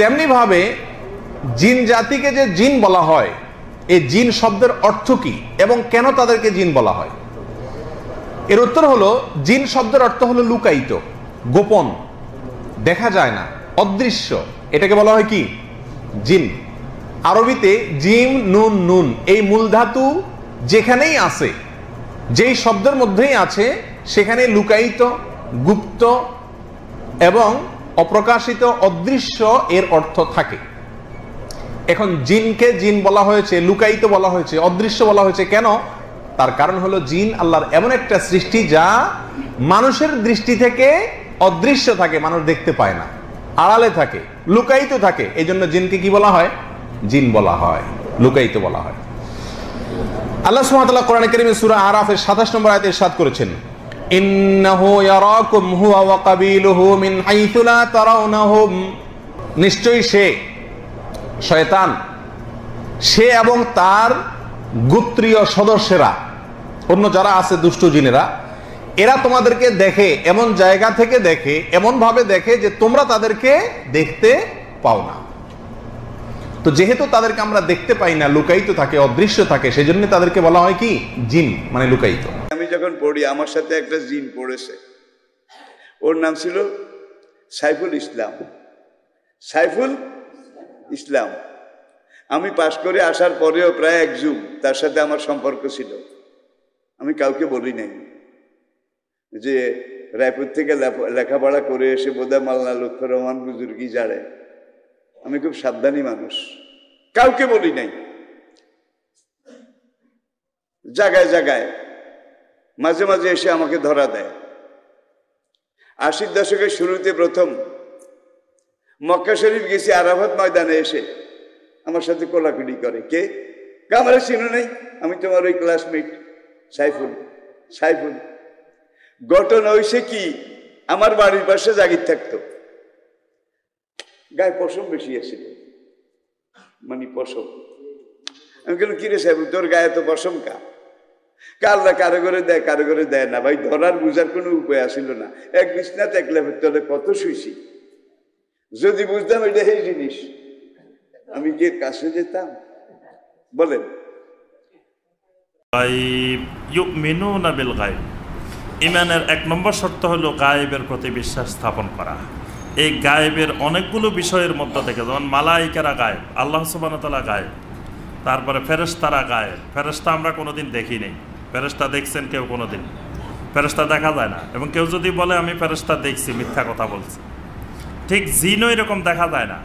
তেমনি ভাবে জিন জাতিকে যে জিন বলা হয়, এই জিন শব্দের অর্থ কি এবং কেন তাদেরকে জিন বলা হয়? এর উত্তর হলো, জিন শব্দের অর্থ হলো লুকায়িত, গোপন, দেখা যায় না, অদৃশ্য। এটাকে বলা হয় কি? জিন। আরবিতে জিম নুন নুন এই মূল ধাতু যেখানেই আছে, যেই শব্দের মধ্যেই আছে, সেখানে লুকায়িত, গুপ্ত এবং অপ্রকাশিত, অদৃশ্য এর অর্থ থাকে। এখন জিনকে জিন বলা হয়েছে, লুকায়িত বলা হয়েছে, অদৃশ্য বলা হয়েছে কেন? তার কারণ হলো জিন আল্লাহর এমন একটা সৃষ্টি যা মানুষের দৃষ্টি থেকে অদৃশ্য থাকে, মানুষ দেখতে পায় না, আড়ালে থাকে, লুকায়িত থাকে। এই জন্য জিনকে কি বলা হয়? জিন বলা হয়, লুকায়িত বলা হয়। আল্লাহ সুবহানাহু ওয়া তাআলা কোরআনে কারীমে সূরা আরাফের 27 নম্বর আয়াতে ইরশাদ করেছেন, ইন্নাহু ইয়ারাকুম হুয়া ওয়া কাবিলুহু মিন হাইথু লা তারাউনাহুম। নিশ্চয়ই সে, শয়তান, সে এবং তার গোত্রীয় সদস্যরা, অন্য যারা আছে দুষ্ট জিনেরা, এরা তোমাদেরকে দেখে, এমন জায়গা থেকে দেখে, এমন ভাবে দেখে যে তোমরা তাদেরকে দেখতে পাও না। তো যেহেতু তাদেরকে আমরা দেখতে পাই না, লুকায়িত থাকে, অদৃশ্য থাকে, সেই জন্য তাদেরকে বলা হয় কি? জিন, মানে লুকায়িত। আমি যখন পড়ি, আমার সাথে একটা জিন পড়েছে, ওর নাম ছিল সাইফুল ইসলাম। সাইফুল ইসলাম। আমি পাশ করে আসার পরেও প্রায় এক যুগ তার সাথে আমার সম্পর্ক ছিল। আমি কাউকে বলি নাই যে রায়পুর থেকে লেখাপড়া করে এসে বোধহয় মাওলানা লুৎফর রহমান বুজুর্গি জাড়ে। আমি খুব সাবধানী মানুষ, কাউকে বলি নাই। জায়গায় জায়গায় মাঝে মাঝে এসে আমাকে ধরা দেয়। 80 দশকের শুরুতে প্রথম মক্কা শরীফ গেছি, আরাফাত ময়দানে এসে আমার সাথে কোলাকুলি করে। কে? আমার চিনো নাই, আমি তোমার ওই ক্লাসমেট সাইফুল। সাইফুল। ঘটনা হইছে কি, আমার বাড়ির পাশে জাগির থাকতো, গায়ে পশম বেশি আছিল, মানে পশম। আমি কেন, কিরে সাইফুল, তোর গায়ে তো পশম কা? কাল্লা কারো করে দেয়, কারো করে দেয় না। ভাই, ধরার বুঝার কোনো উপায় আসিল না। এক বিছনাতে এক লেপের তলে কত শুইছি। যদি বুঝতাম এটা এই জিনিস, আমি কি কাছে যেতাম? বলেন। ইমানের 1 নম্বর শর্ত হলো গায়েবের প্রতি বিশ্বাস স্থাপন করা। এই গায়েবের অনেকগুলো বিষয়ের মধ্যে থেকে, যেমন মালাইকারা গায়েব, আল্লাহ সুবহানাহু ওয়া তাআলা গায়েব, তারপরে ফেরেশতারা গায়েব। ফেরেশতা আমরা কোনোদিন দেখি নেই। ফেরেশতা দেখছেন কেউ কোনোদিন? ফেরেশতা দেখা যায় না। এবং কেউ যদি বলে আমি ফেরেশতা দেখছি, মিথ্যা কথা বলছে। ঠিক জিনও এরকম দেখা যায় না।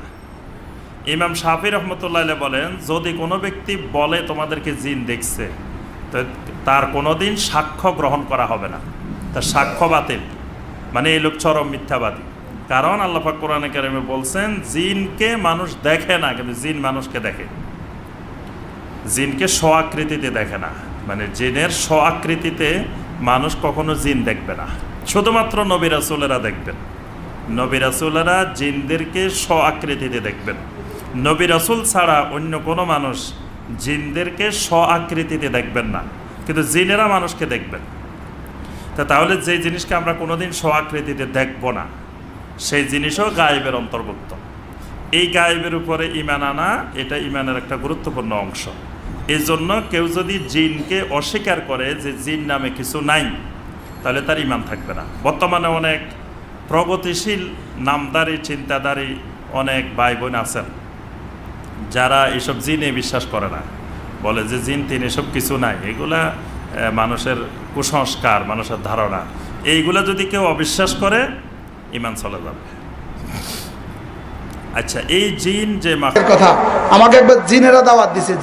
ইমাম শাফি রহমতুল্লাহ আলাইহি বলেন, যদি কোনো ব্যক্তি বলে তোমাদেরকে জিন দেখছে, তো তার কোনোদিন সাক্ষ্য গ্রহণ করা হবে না, তার সাক্ষ্য বাতিল, মানে এই লোক চরম মিথ্যাবাদী। কারণ আল্লাহ পাক কোরআনে কারিমে বলছেন, জিনকে মানুষ দেখে না, কিন্তু জিন মানুষকে দেখে। জিনকে স্ব-আকৃতিতে দেখে না, মানে জিনের স্ব-আকৃতিতে মানুষ কখনো জিন দেখবে না, শুধুমাত্র নবী রাসূলেরা দেখবেন। নবী রাসূলেরা জিনদেরকে স্ব-আকৃতিতে দেখবেন। নবী রাসূল ছাড়া অন্য কোনো মানুষ জিনদেরকে স্ব-আকৃতিতে দেখবেন না, কিন্তু জিনেরা মানুষকে দেখবেন। তাহলে যে জিনিসকে আমরা কোনোদিন স্ব-আকৃতিতে দেখব না, সেই জিনিসও গায়েবের অন্তর্ভুক্ত। এই গায়েবের উপরে ঈমান আনা, এটা ঈমানের একটা গুরুত্বপূর্ণ অংশ। এই জন্য কেউ যদি জিনকে অস্বীকার করে যে জিন নামে কিছু নাই, তাহলে তার ঈমান থাকবে না। বর্তমানে অনেক প্রগতিশীল, নামদারি, চিন্তাধারী অনেক ভাই বোন আছেন যারা এসব জিনে বিশ্বাস করে না, বলে যে জিন তিন এসব কিছু নাই, এগুলা মানুষের কুসংস্কার, মানুষের ধারণা। এইগুলা যদি কেউ অবিশ্বাস করে, ঈমান চলে যাবে। আচ্ছা, এই জিন যে কথা, আমাকে একবার জিনেরা দাওয়াত দিছে,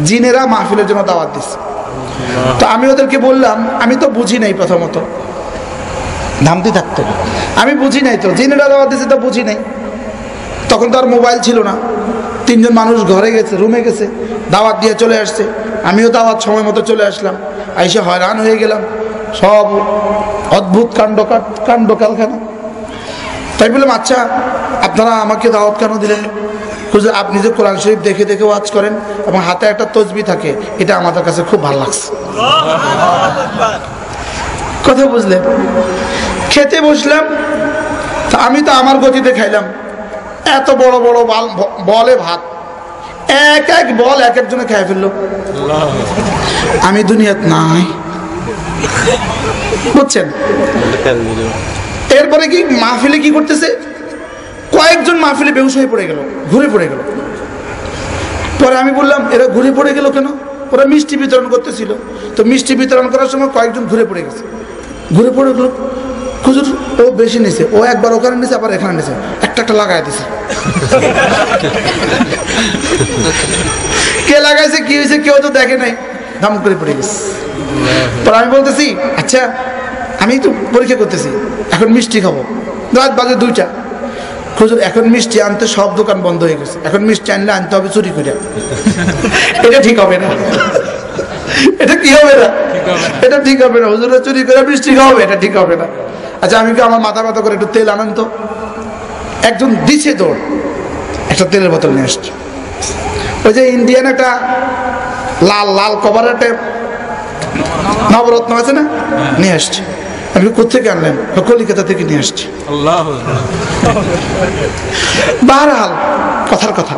জিনেরা মাহফিলের জন্য দাওয়াত দিছে। তো আমি ওদেরকে বললাম, আমি তো বুঝি নাই, প্রথমত ধামতি থাকতো, আমি বুঝি নাই, তো জিনেরা দাওয়াত দিছে তো বুঝি নাই। তখন তো আর মোবাইল ছিল না, 3 জন মানুষ ঘরে গেছে, রুমে গেছে, দাওয়াত দিয়ে চলে আসছে। আমিও দাওয়াত সময় মতো চলে আসলাম, আইসে হয়রান হয়ে গেলাম, সব অদ্ভুত কাণ্ড কারখানা। তাই বললাম, আচ্ছা আপনারা আমাকে দাওয়াত কেন দিলেন? হুজুর, আপনি যে কোরআন শরীফ দেখে দেখে ওয়াজ করেন এবং হাতে একটা তসবিহ থাকে, এটা আমাদের কাছে খুব ভালো লাগছে। কথা বুঝলেন? খেতে বসলাম, আমি তো আমার গতিতে খাইলাম, এত বড় বড় বলে ভাত, এক এক বল এক একজনে খেয়ে ফেললো। আমি দুনিয়াত নাই, বুঝছেন? এরপরে কি মাহফিলে কি করতেছে, কয়েকজন মাহফিলে বেহুশ হয়ে পড়ে গেল, ঘুরে পড়ে গেল। পরে আমি বললাম এরা ঘুরে পড়ে গেল কেন? ওরা মিষ্টি বিতরণ করতেছিল, তো মিষ্টি বিতরণ করার সময় কয়েকজন ঘুরে পড়ে গেছে। ঘুরে পড়ে গেল, হুজুর ও বেশি নিছে, ও একবার ওখানে নিছে আবার এখানে নিছে, একটা একটা লাগাই দিছে। কে লাগাইছে কি হয়েছে কেউ তো দেখে নাই, দাম করে পড়ে গেছে। পরে আমি বলতেছি আচ্ছা আমি তো পরীক্ষা করতেছি, এখন মিষ্টি খাবো, রাত বাজে 2টা। হুজুর এখন মিষ্টি আনতে সব দোকান বন্ধ হয়ে গেছে, এখন মিষ্টি আনলে আনতে হবে চুরি করে। এটা ঠিক হবে না, এটা কি হবে না, এটা ঠিক হবে না। হুজুরা চুরি করে মিষ্টি খাওয়াবে, এটা ঠিক হবে না। আচ্ছা আমি কি আমার মাথা ব্যথা করে একটু তেল আনেন তো। একজন দিছে দৌড়, একটা তেলের বোতল নিয়ে আসছে। ওই যে ইন্ডিয়ান একটা লাল লাল কভারের একটা নবরত্ন আছে না, নিয়ে আসছে। আমি কোথেকে আনলেন? কলিকাতা থেকে নিয়ে আসছি। বাহরহাল কথার কথা,